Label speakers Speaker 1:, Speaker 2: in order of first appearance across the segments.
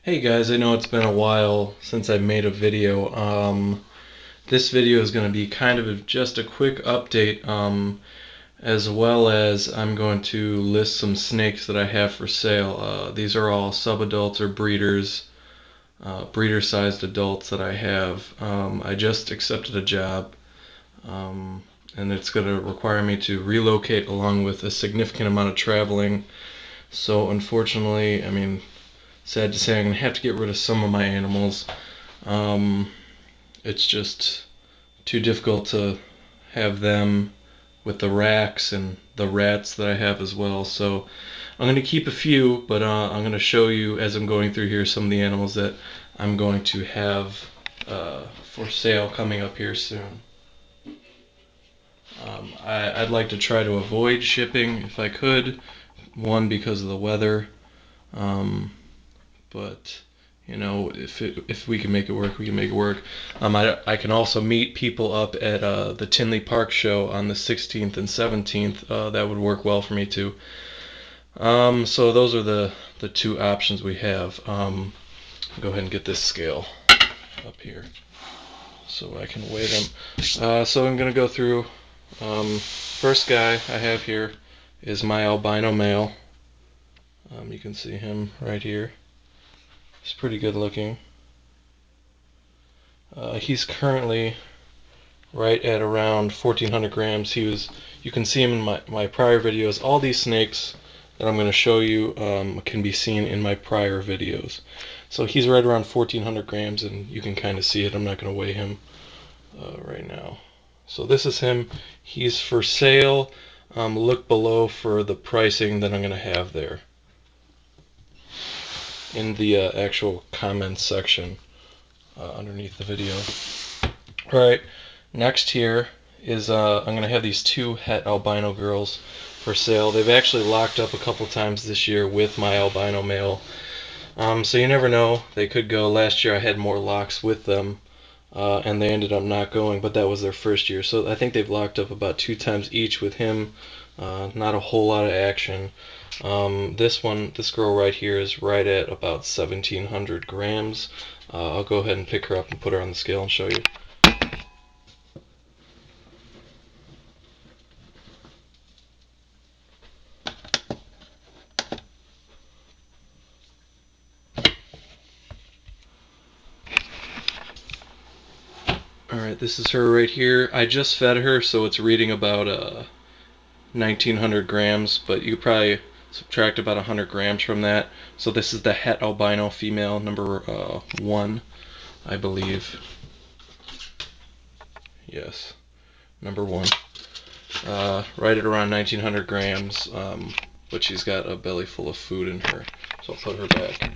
Speaker 1: Hey guys, I know it's been a while since I made a video. This video is going to be kind of just a quick update, as well as I'm going to list some snakes that I have for sale. These are all subadults or breeders, breeder-sized adults that I have. I just accepted a job, and it's going to require me to relocate along with a significant amount of traveling. So unfortunately, sad to say, I'm going to have to get rid of some of my animals. Um, it's just too difficult to have them with the racks and the rats that I have as well. So I'm going to keep a few, but I'm going to show you as I'm going through here some of the animals that I'm going to have for sale coming up here soon. I'd like to try to avoid shipping if I could. One, because of the weather. But you know, if we can make it work, we can make it work. I can also meet people up at the Tinley Park show on the 16th and 17th. That would work well for me too. So those are the two options we have. Go ahead and get this scale up here so I can weigh them. So I'm gonna go through. First guy I have here is my albino male. You can see him right here. He's pretty good looking. He's currently right at around 1,400 grams. You can see him in my prior videos. All these snakes that I'm going to show you can be seen in my prior videos. So he's right around 1,400 grams, and you can kind of see it. I'm not going to weigh him right now. So this is him. He's for sale. Look below for the pricing that I'm going to have there in the actual comments section underneath the video. Alright, next here is I'm going to have these two Het Albino girls for sale. They've actually locked up a couple times this year with my albino male. So you never know, they could go. Last year I had more locks with them, and they ended up not going, but that was their first year. So I think they've locked up about 2 times each with him. Not a whole lot of action. This girl right here is right at about 1,700 grams. I'll go ahead and pick her up and put her on the scale and show you. Alright, this is her right here. I just fed her, so it's reading about 1,900 grams, but you probably subtract about 100 grams from that. So this is the Het Albino female, number 1, I believe. Yes, number 1. Right at around 1,900 grams, but she's got a belly full of food in her. So I'll put her back.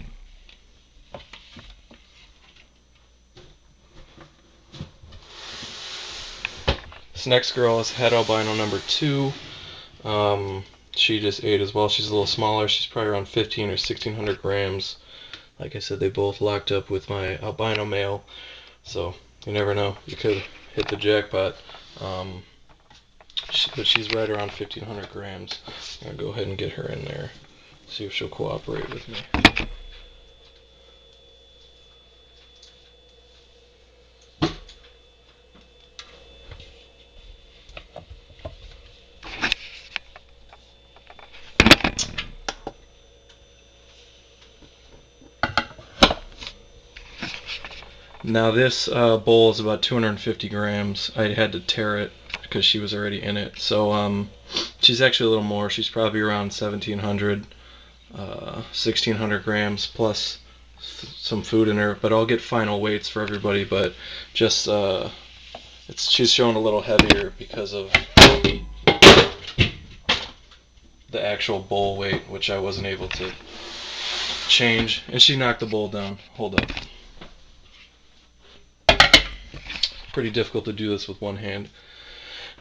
Speaker 1: This next girl is Het Albino number 2. She just ate as well. She's a little smaller. She's probably around 1,500 or 1,600 grams. Like I said, they both locked up with my albino male. So you never know. You could hit the jackpot. But she's right around 1,500 grams. I'm going to go ahead and get her in there. See if she'll cooperate with me. Now this bowl is about 250 grams. I had to tear it because she was already in it. So she's actually a little more. She's probably around 1,700, 1,600 grams plus some food in her. But I'll get final weights for everybody. But just she's showing a little heavier because of the actual bowl weight, which I wasn't able to change. And she knocked the bowl down. Hold up. Pretty difficult to do this with one hand.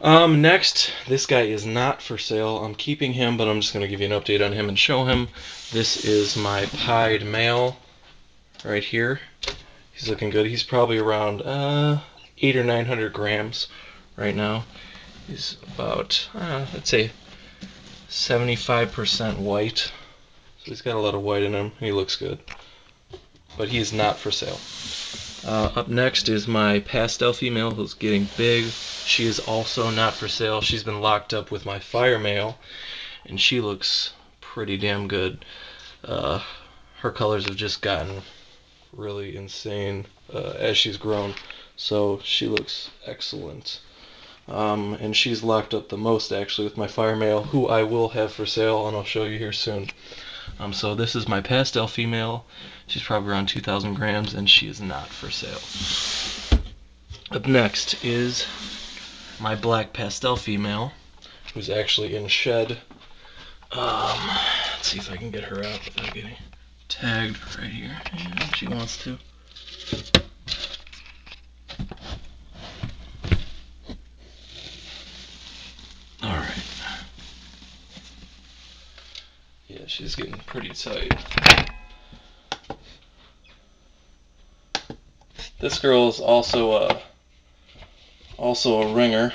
Speaker 1: Next, this guy is not for sale. I'm keeping him, but I'm just going to give you an update on him and show him. This is my pied male right here. He's looking good. He's probably around 800 or 900 grams right now. He's about, let's say, 75% white. So he's got a lot of white in him. He looks good. but he is not for sale. Up next is my pastel female who's getting big. She is also not for sale. She's been locked up with my fire male, and she looks pretty damn good. Her colors have just gotten really insane as she's grown, so she looks excellent. And she's locked up the most actually with my fire male, who I will have for sale, and I'll show you here soon. So this is my pastel female. She's probably around 2,000 grams, and she is not for sale. Up next is my black pastel female, who's actually in shed. Let's see if I can get her out without getting tagged right here. Yeah, she wants to. Alright. Yeah, she's getting pretty tight. This girl is also a ringer.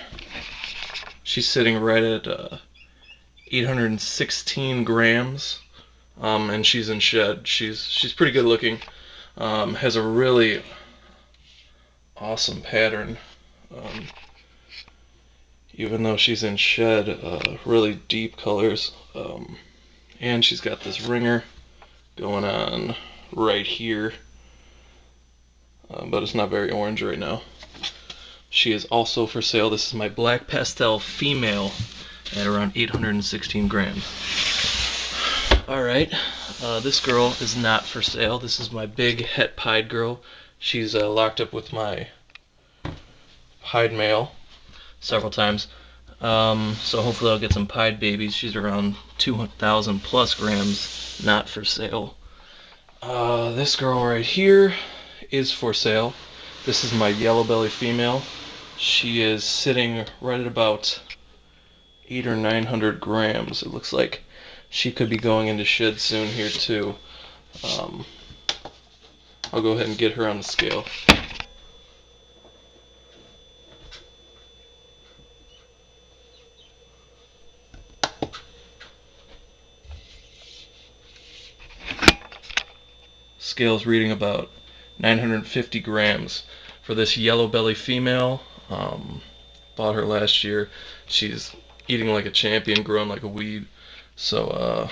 Speaker 1: She's sitting right at 816 grams, and she's in shed. She's pretty good looking. Has a really awesome pattern. Even though she's in shed, really deep colors. And she's got this ringer going on right here, but it's not very orange right now. She is also for sale. This is my black pastel female at around 816 grams. Alright, this girl is not for sale. This is my big het pied girl. She's locked up with my pied male several times. So hopefully I'll get some pied babies. She's around 2,000 plus grams, not for sale. This girl right here is for sale. This is my Yellowbelly female. She is sitting right at about 800 or 900 grams. It looks like she could be going into shed soon here too. I'll go ahead and get her on the scale. Scale's reading about 950 grams for this Yellowbelly female. Bought her last year. She's eating like a champion, growing like a weed. So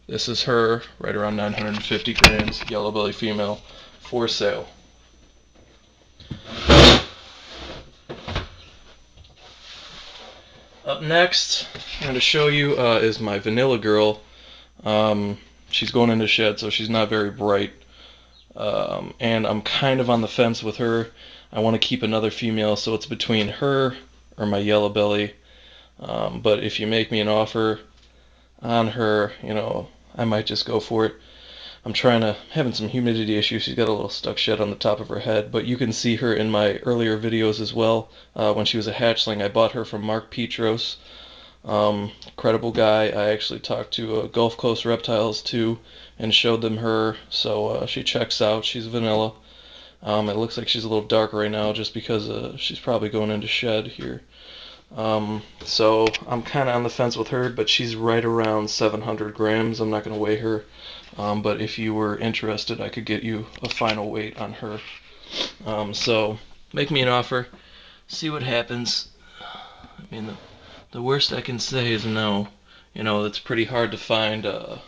Speaker 1: this is her, right around 950 grams, Yellowbelly female, for sale. Up next, I'm going to show you is my vanilla girl. She's going into shed, so she's not very bright. And I'm kind of on the fence with her. I want to keep another female, so it's between her or my Yellowbelly. But if you make me an offer on her, you know, I might just go for it. I'm having some humidity issues. She's got a little stuck shed on the top of her head, but you can see her in my earlier videos as well. When she was a hatchling, I bought her from Mark Petros. Credible guy. I actually talked to Gulf Coast Reptiles too and showed them her, so she checks out. She's vanilla. It looks like she's a little dark right now just because she's probably going into shed here. So I'm kind of on the fence with her, but she's right around 700 grams. I'm not going to weigh her, but if you were interested, I could get you a final weight on her. So make me an offer, see what happens. I mean, the worst I can say is no. You know, it's pretty hard to find, you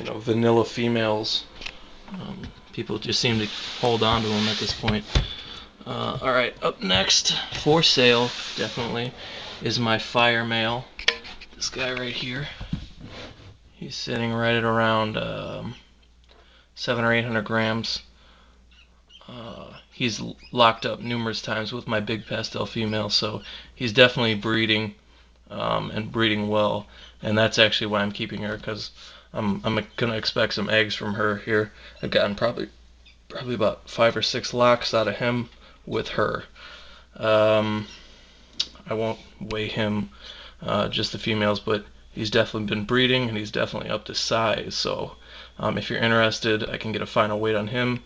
Speaker 1: know, vanilla females. People just seem to hold on to them at this point. Alright, up next, for sale, definitely, is my fire male. This guy right here. He's sitting right at around 700 or 800 grams. He's locked up numerous times with my big pastel female, so he's definitely breeding, and breeding well. And that's actually why I'm keeping her, because I'm gonna expect some eggs from her here. I've gotten probably about 5 or 6 locks out of him with her. I won't weigh him, just the females, but he's definitely been breeding and he's definitely up to size. So if you're interested, I can get a final weight on him,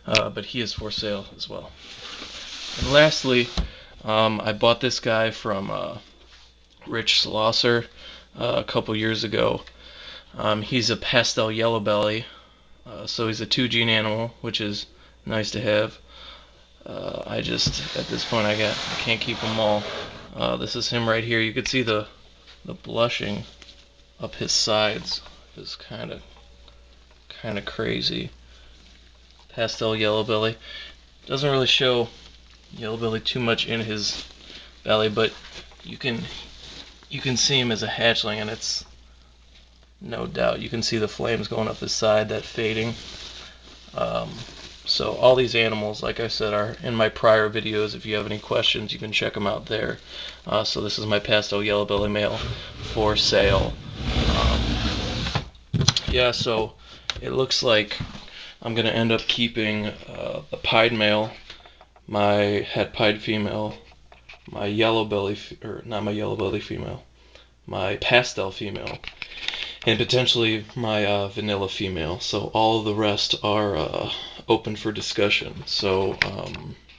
Speaker 1: but he is for sale as well. And lastly, I bought this guy from Rich Slosser a couple years ago. He's a Pastel Yellowbelly. So he's a 2-gene animal, which is nice to have. I just, at this point, I can't keep them all. This is him right here. You can see the blushing up his sides is kind of crazy. Pastel Yellowbelly. Doesn't really show Yellowbelly too much in his belly, but you can see him as a hatchling, and it's no doubt. You can see the flames going up his side, that fading. So all these animals, like I said, are in my prior videos. If you have any questions, you can check them out there. So this is my Pastel Yellowbelly male for sale. Yeah, so it looks like I'm going to end up keeping the pied male, my het pied female, my yellowbelly, or not my yellowbelly female, my pastel female, and potentially my vanilla female. So all of the rest are open for discussion. So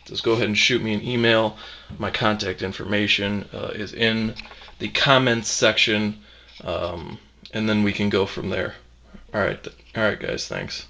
Speaker 1: just go ahead and shoot me an email. My contact information is in the comments section, and then we can go from there. All right, guys, thanks.